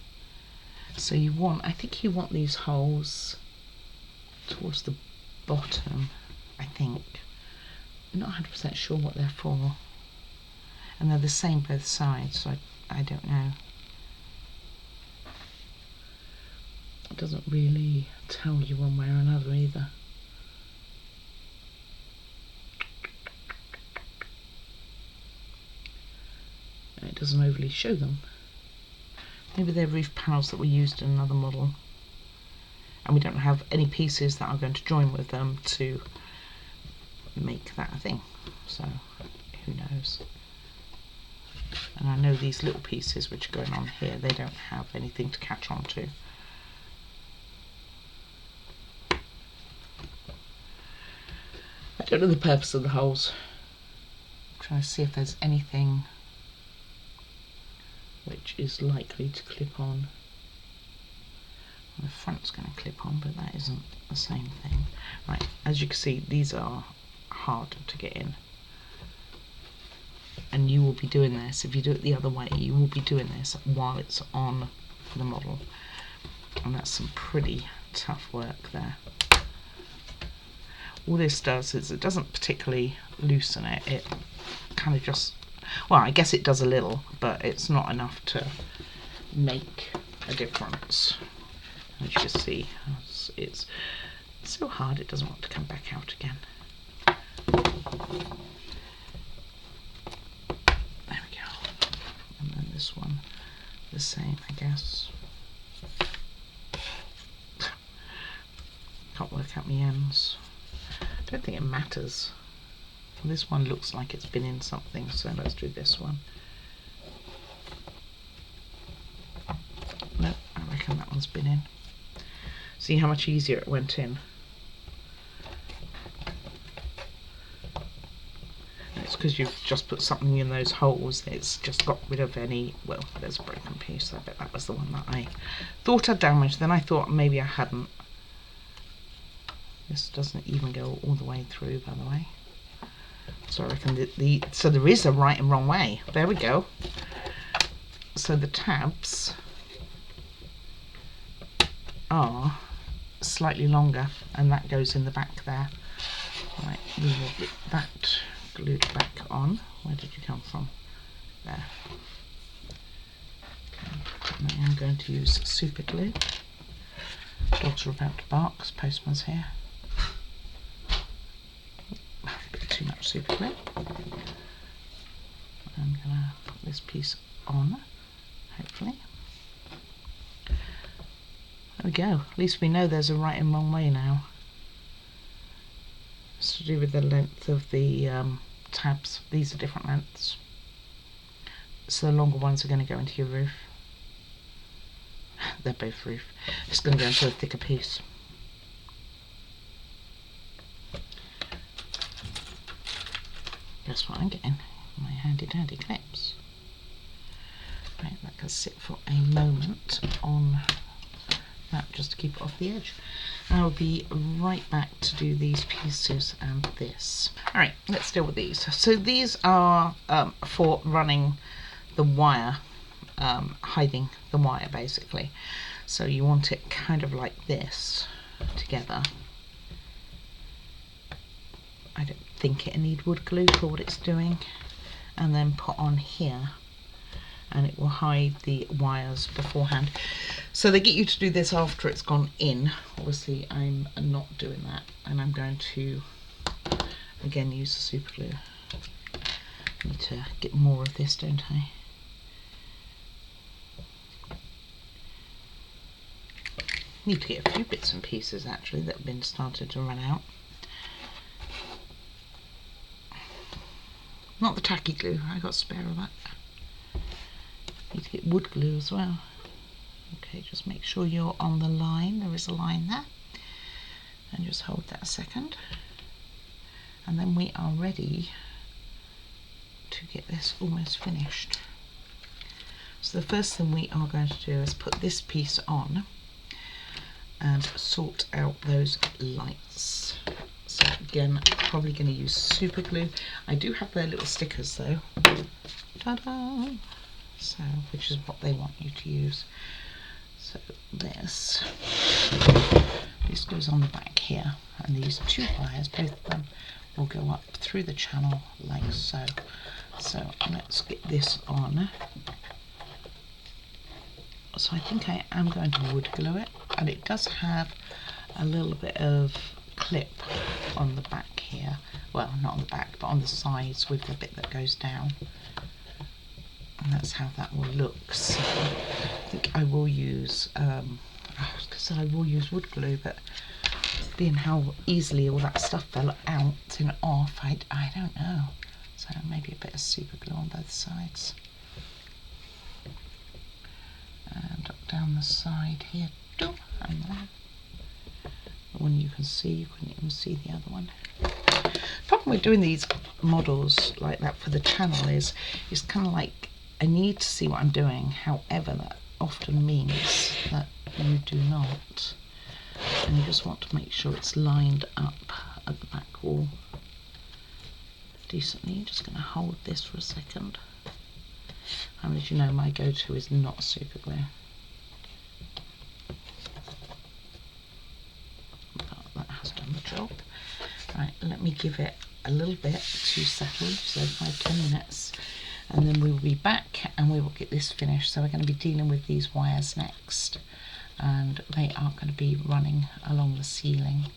A: So you want, I think you want these holes towards the bottom, I think. I'm not 100% sure what they're for. And they're the same both sides, so I don't know. It doesn't really tell you one way or another either. And it doesn't overly show them. Maybe they're roof panels that were used in another model. And we don't have any pieces that are going to join with them to make that a thing. So, who knows? And I know these little pieces which are going on here, they don't have anything to catch on to. I don't know the purpose of the holes. I'm trying to see if there's anything which is likely to clip on. Well, the front's going to clip on, but that isn't the same thing. Right, as you can see, these are hard to get in. And you will be doing this. If you do it the other way, you will be doing this while it's on the model, and that's some pretty tough work there. All this does is it doesn't particularly loosen it. It kind of just, well, I guess it does a little, but it's not enough to make a difference. As you can see, it's so hard it doesn't want to come back out again. There we go. And then this one, the same, I guess. Can't work out my ends. I don't think it matters. This one looks like it's been in something, so let's do this one. No, I reckon that one's been in. See how much easier it went in. It's because you've just put something in those holes. It's just got rid of any, well, there's a broken piece. I bet that was the one that I thought I'd damaged. Then I thought maybe I hadn't. This doesn't even go all the way through, by the way. So I reckon so there is a right and wrong way. There we go. So the tabs are slightly longer, and that goes in the back there. Right, we will get that glued back on. Where did you come from? There. Okay, and I'm going to use super glue. Dogs are about to bark because postman's here. A bit too much super glue. I'm going to put this piece on, hopefully. There we go. At least we know there's a right and wrong way now. It's to do with the length of the tabs. These are different lengths. So the longer ones are going to go into your roof. They're both roof. It's going to go into a thicker piece. Guess what I'm getting? My handy dandy clips. Right, that can sit for a moment on that just to keep it off the edge. I'll be right back to do these pieces and this. Alright, let's deal with these. So these are for running the wire, hiding the wire basically. So you want it kind of like this together. I don't think it'll need wood glue for what it's doing. And then put on here, and it will hide the wires beforehand. So they get you to do this after it's gone in. Obviously I'm not doing that, and I'm going to again use the super glue. I need to get more of this, don't I? Need to get a few bits and pieces actually that have been started to run out. Not the tacky glue, I got a spare of that. Need to get wood glue as well. Okay, just make sure you're on the line. There is a line there. And just hold that a second. And then we are ready to get this almost finished. So the first thing we are going to do is put this piece on and sort out those lights. So again, probably going to use super glue. I do have their little stickers though. Ta-da! So, which is what they want you to use. So this goes on the back here, and these two wires, both of them, will go up through the channel like so. So let's get this on. So I think I am going to wood glue it, and it does have a little bit of clip on the back here. Well, not on the back, but on the sides with the bit that goes down. And that's how that will look. So I think I will use, I was going to say I will use wood glue, but being how easily all that stuff fell out and off, I don't know. So maybe a bit of super glue on both sides. And up down the side here too, and there. The one you can see, you couldn't even see the other one. The problem with doing these models like that for the channel is it's kind of like I need to see what I'm doing, however that often means that you do not, and you just want to make sure it's lined up at the back wall. decently. Just going to hold this for a second. And as you know, my go-to is not super glue. But that has done the job. Right, let me give it a little bit to settle, so 5-10 minutes, and then we will be back and we will get this finished. So we're going to be dealing with these wires next, and they are going to be running along the ceiling.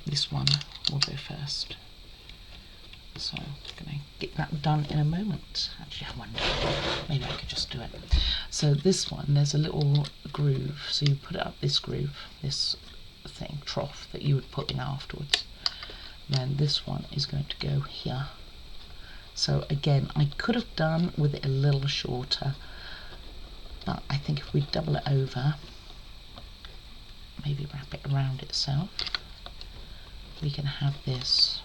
A: This one will go first. So I'm going to get that done in a moment. Actually, I wonder, maybe I could just do it. So this one, there's a little groove. So you put it up this groove, this thing, trough that you would put in afterwards. Then this one is going to go here. So again, I could have done with it a little shorter, but I think if we double it over, maybe wrap it around itself, we can have this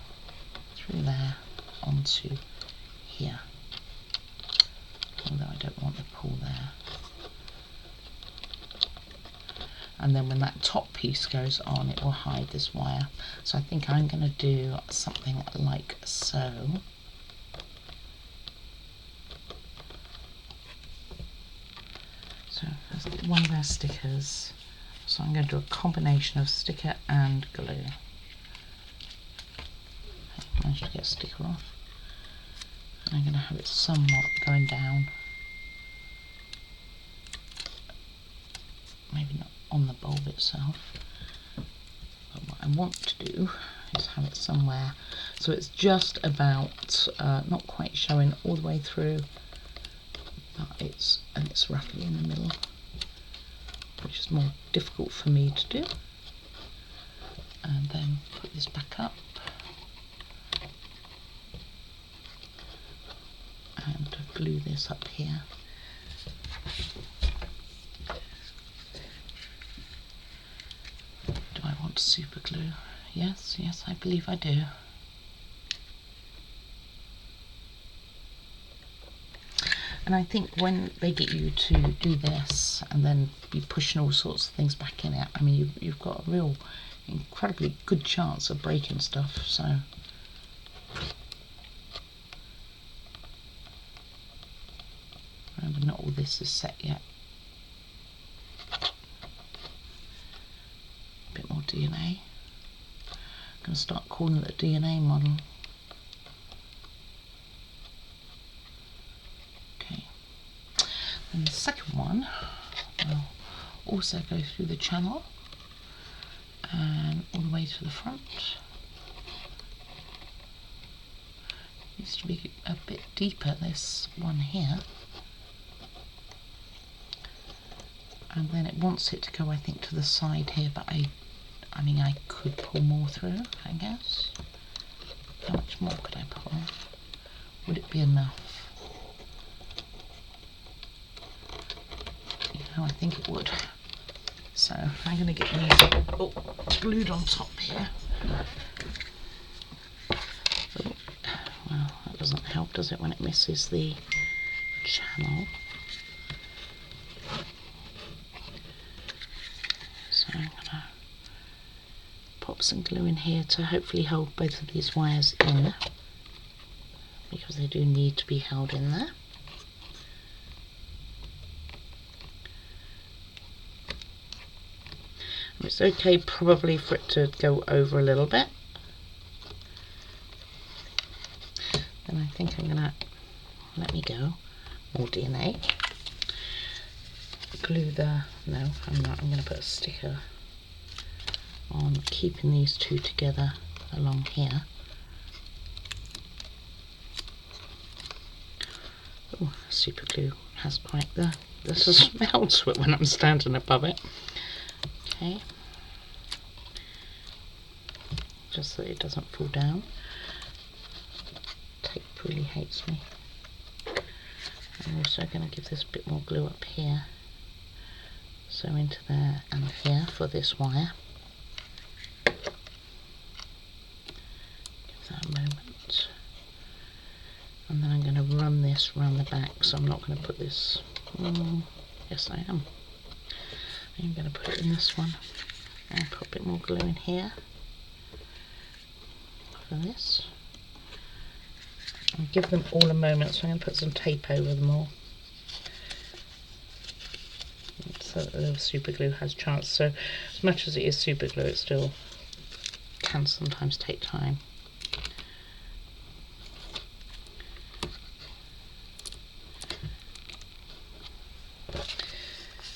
A: through there onto here, although I don't want the pull there. And then when that top piece goes on, it will hide this wire. So I think I'm going to do something like so. So let's get one of our stickers. So I'm going to do a combination of sticker and glue. I managed to get a sticker off. And I'm going to have it somewhat going down. Maybe not on the bulb itself. But what I want to do is have it somewhere so it's just about not quite showing all the way through, but it's roughly in the middle, which is more difficult for me to do. And then put this back up and glue this up here. Do I want super glue? Yes, I believe I do. And I think when they get you to do this and then be pushing all sorts of things back in it, I mean, you've got a real incredibly good chance of breaking stuff. So remember, not all this is set yet. A bit more DNA. I'm going to start calling it a DNA model. Okay. And the second one will also go through the channel and all the way to the front. Needs to be a bit deeper, this one here. And then it wants it to go, I think, to the side here, but I mean, I could pull more through, I guess. How much more could I pull? Would it be enough? You know, I think it would. So I'm going to get these glued on top here. Oh, well, that doesn't help, does it, when it misses the channel? So I'm going to pop some glue in here to hopefully hold both of these wires in, because they do need to be held in there. It's okay probably for it to go over a little bit. Then I think I'm going to let me go. More DNA. Glue the... no, I'm not. I'm going to put a sticker on keeping these two together along here. Oh, super glue has quite the smell to it when I'm standing above it. Okay, just so it doesn't fall down. Tape really hates me. I'm also going to give this a bit more glue up here, so into there and here for this wire. Give that a moment, and then I'm going to run this around the back. So I'm not going to put this. Yes, I am. I'm going to put it in this one and put a bit more glue in here for this. And give them all a moment, so I'm going to put some tape over them all, so that the super glue has a chance. So as much as it is super glue, it still can sometimes take time.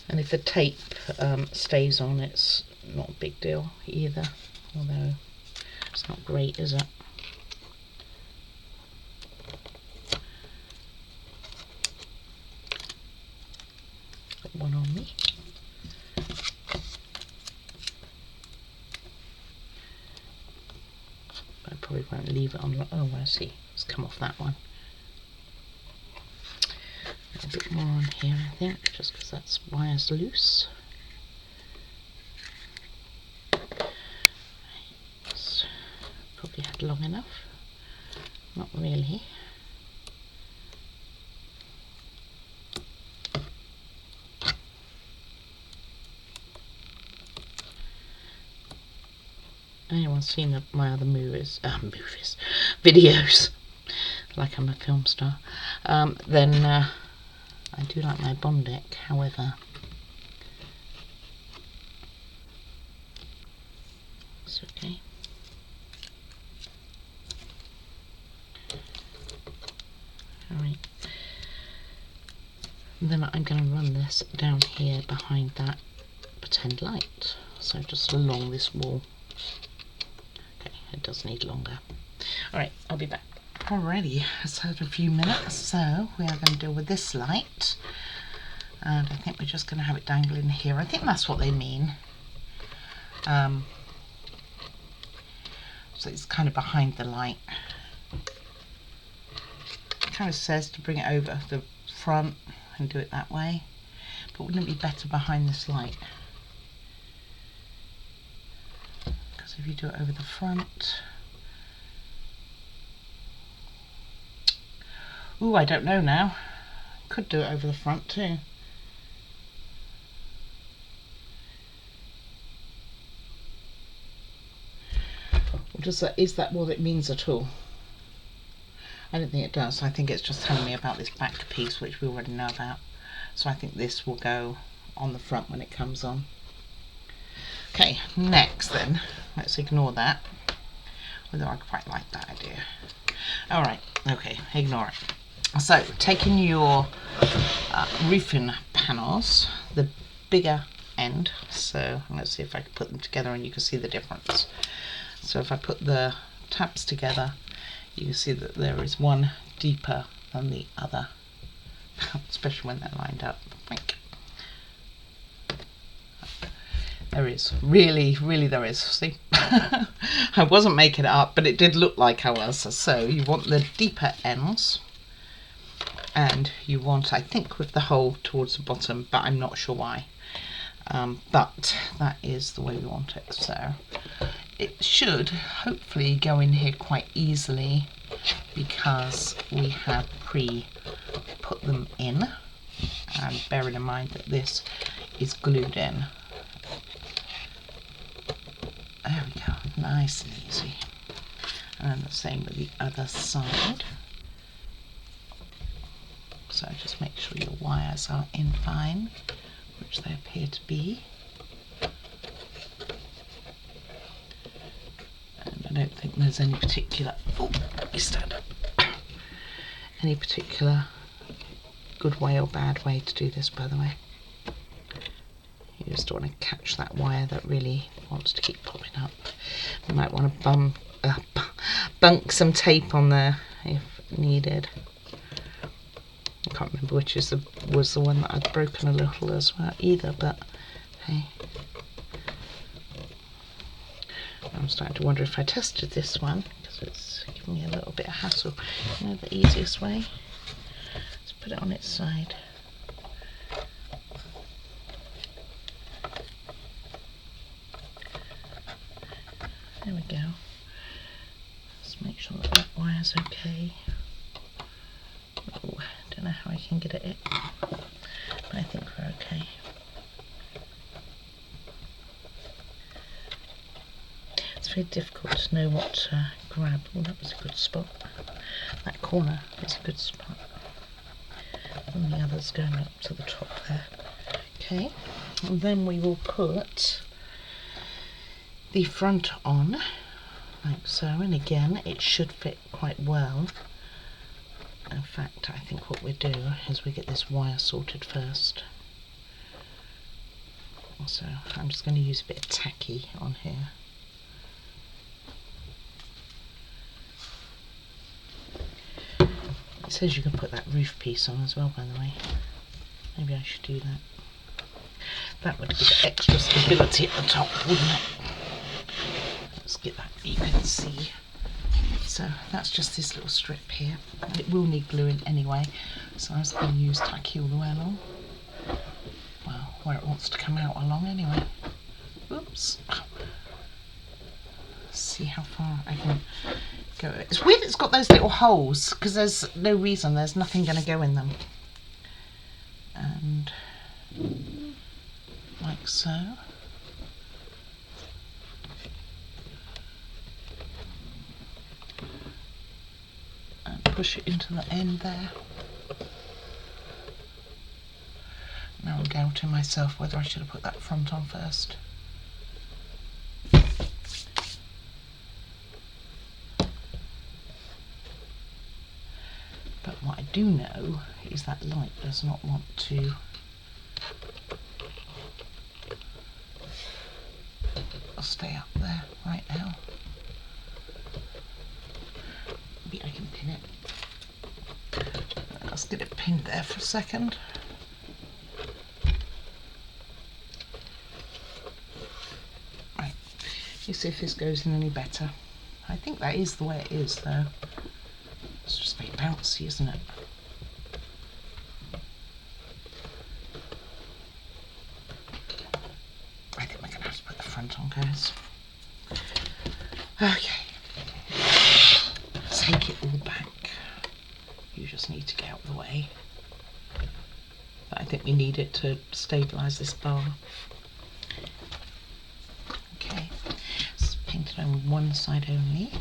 A: And if the tape stays on, it's not a big deal either, although it's not great, is it? Got one on me. I probably won't leave it on. Oh, I see. It's come off that one. A bit more on here, I think, just because that wire's loose. Right. Probably had long enough. Not really. Anyone's seen my other videos, like I'm a film star, then I do like my Bondic, however, it's okay. Alright, then I'm going to run this down here behind that pretend light, so just along this wall. Okay, it does need longer. Alright, I'll be back. Alrighty, it's had a few minutes, so we are going to deal with this light, and I think we're just going to have it dangling here. I think that's what they mean. So it's kind of behind the light. It kind of says to bring it over the front and do it that way, but wouldn't it be better behind this light? Because if you do it over the front... Ooh, I don't know now. Could do it over the front too. Is that what it means at all? I don't think it does. I think it's just telling me about this back piece, which we already know about. So I think this will go on the front when it comes on. Okay, next then, let's ignore that. Although I quite like that idea. Alright, okay, ignore it. So, taking your roofing panels, the bigger end, so let's see if I can put them together and you can see the difference. So if I put the tabs together, you can see that there is one deeper than the other, especially when they're lined up. There is, really there is. See, I wasn't making it up, but it did look like I was. So you want the deeper ends, and you want, I think, with the hole towards the bottom, but I'm not sure why. But that is the way we want it. So it should hopefully go in here quite easily because we have put them in, and bearing in mind that this is glued in. There we go, nice and easy. And the same with the other side. So just make sure your wires are in fine, which they appear to be. And I don't think there's any particular, oh, let me stand up. Any particular good way or bad way to do this, by the way. You just want to catch that wire that really wants to keep popping up. You might want to bunk some tape on there if needed. I can't remember which was the one that I'd broken a little as well either, but hey. I'm starting to wonder if I tested this one, because it's giving me a little bit of hassle. You know, the easiest way? Let's put it on its side. There we go. Let's make sure that that wire's okay. Oh, I don't know how I can get it in, but I think we're okay. It's very difficult to know what to grab. Oh, that was a good spot. That corner is a good spot. And the others going up to the top there. Okay, and then we will put the front on, like so, and again it should fit quite well. In fact, I think what we do is we get this wire sorted first. So I'm just going to use a bit of tacky on here. It says you can put that roof piece on as well, by the way. Maybe I should do that. That would give it extra stability at the top, wouldn't it? Let's get that you can see. So that's just this little strip here. It will need gluing anyway, so I'm just going to use tacky all the way along. Well, where it wants to come out along anyway. Oops. See how far I can go. It's weird it's got those little holes, because there's no reason, there's nothing going to go in them. And like so. And push it into the end there. Now I'm doubting myself whether I should have put that front on first. But what I do know is that light does not want to stay up there right now. Maybe I can pin it. Let's get it pinned there for a second. Right, you see if this goes in any better. I think that is the way it is though. It's just very bouncy, isn't it? I think we're going to have to put the front on, guys. Okay. Take it all back. You just need to get out of the way. But I think we need it to stabilise this bar. Okay. It's painted on one side only.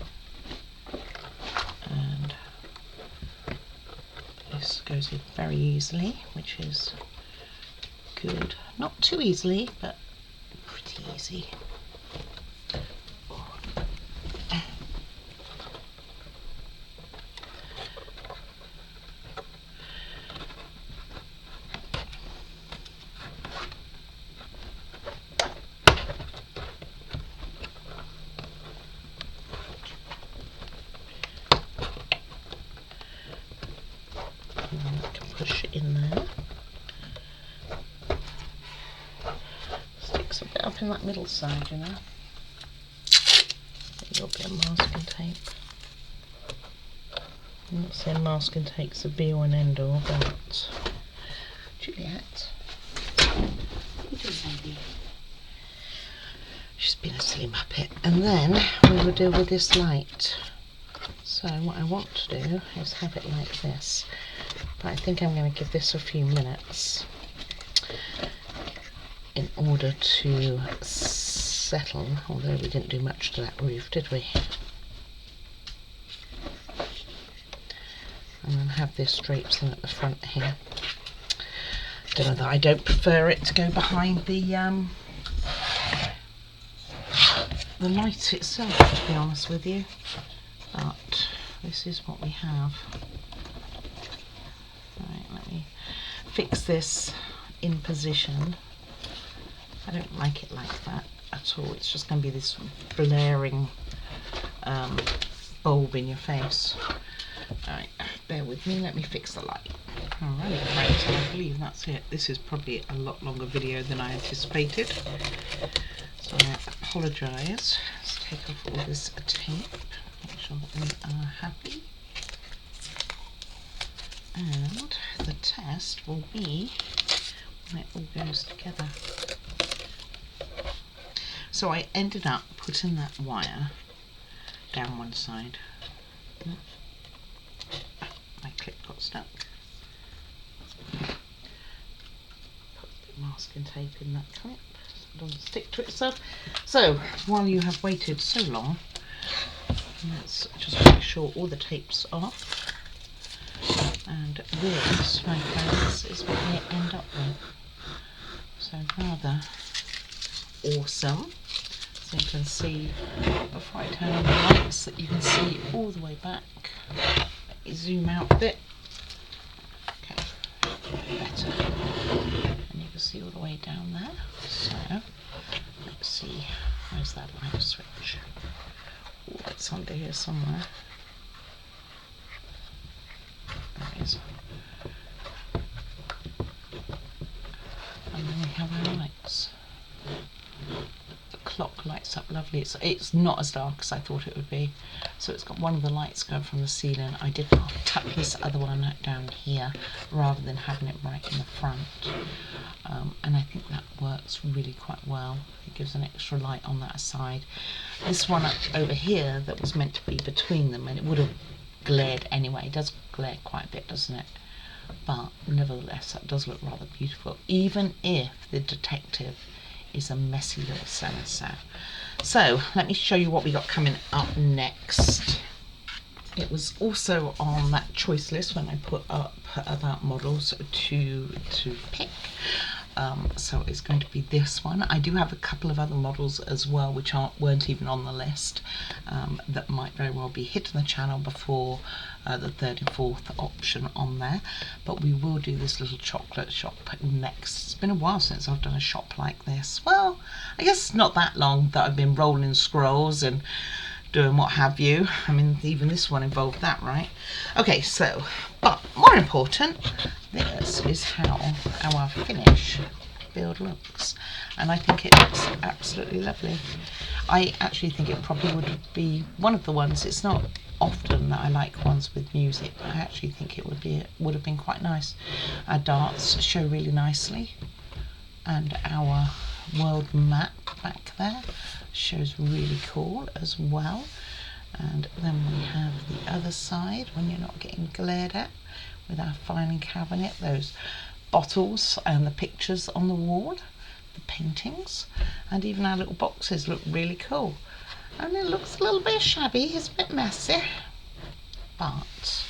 A: And this goes in very easily, which is good. Not too easily, but pretty easy. Push it in there. Sticks a bit up in that middle side, you know. A little bit of masking tape. I'm not saying masking tape's a be all and end all, but Juliet, what do baby? She's been a silly muppet. And then we will deal with this light. So what I want to do is have it like this. But I think I'm going to give this a few minutes in order to settle, although we didn't do much to that roof, did we? And then have this drapes in at the front here. Don't know that I don't prefer it to go behind the light itself, to be honest with you. But this is what we have. Right, let me fix this in position. I don't like it like that at all. It's just going to be this blaring bulb in your face. Alright, bear with me, let me fix the light. Alright, right, so I believe that's it. This is probably a lot longer video than I anticipated. So I apologise. Let's take off all this tape, make sure that we are happy. And the test will be when it all goes together. So I ended up putting that wire down one side. My clip got stuck. Put a bit of masking tape in that clip so it doesn't stick to itself. So while you have waited so long Let's just make sure all the tape's off. And this, my friends, is what we end up with. So rather awesome. So you can see, before I turn on the lights, that you can see all the way back. Let me zoom out a bit. Okay, better. And you can see all the way down there. So let's see, where's that light switch? Oh, it's under here somewhere. There it is. And then we have our lights. The clock lights up lovely. It's not as dark as I thought it would be. So it's got one of the lights going from the ceiling. I did tuck this other one down here rather than having it right in the front. And I think that works really quite well. It gives an extra light on that side. This one up over here that was meant to be between them, and it would have glared anyway. It does glare quite a bit, doesn't it? But nevertheless, that does look rather beautiful, even if the detective is a messy little senator. So let me show you what we got coming up next. It was also on that choice list when I put up about models to pick. So it's going to be this one. I do have a couple of other models as well which weren't even on the list, that might very well be hitting the channel before the third and fourth option on there, but we will do this little chocolate shop next. It's been a while since I've done a shop like this. Well, I guess it's not that long that I've been rolling scrolls and doing what have you. I mean, even this one involved that, right? Okay, so, but more important, this is how our finish build looks, and I think it looks absolutely lovely. I actually think it probably would be one of the ones. It's not often that I like ones with music, but I actually think it would have been quite nice. Our darts show really nicely, and our world map back there shows really cool as well. And then we have the other side when you're not getting glared at, with our filing cabinet, those bottles and the pictures on the wall, the paintings, and even our little boxes look really cool. And it looks a little bit shabby, it's a bit messy, but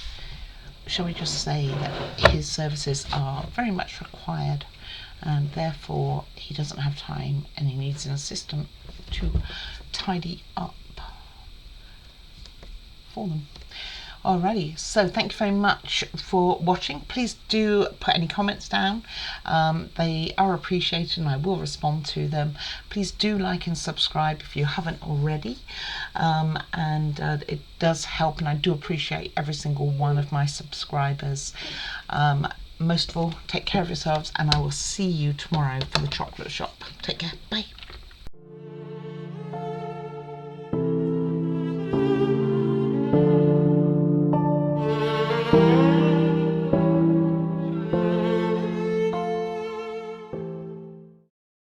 A: shall we just say that his services are very much required, and therefore he doesn't have time and he needs an assistant to tidy up for them. Alrighty, so thank you very much for watching. Please do put any comments down. They are appreciated and I will respond to them. Please do like and subscribe if you haven't already. It does help, and I do appreciate every single one of my subscribers. Most of all, take care of yourselves, and I will see you tomorrow for the chocolate shop. Take care. Bye.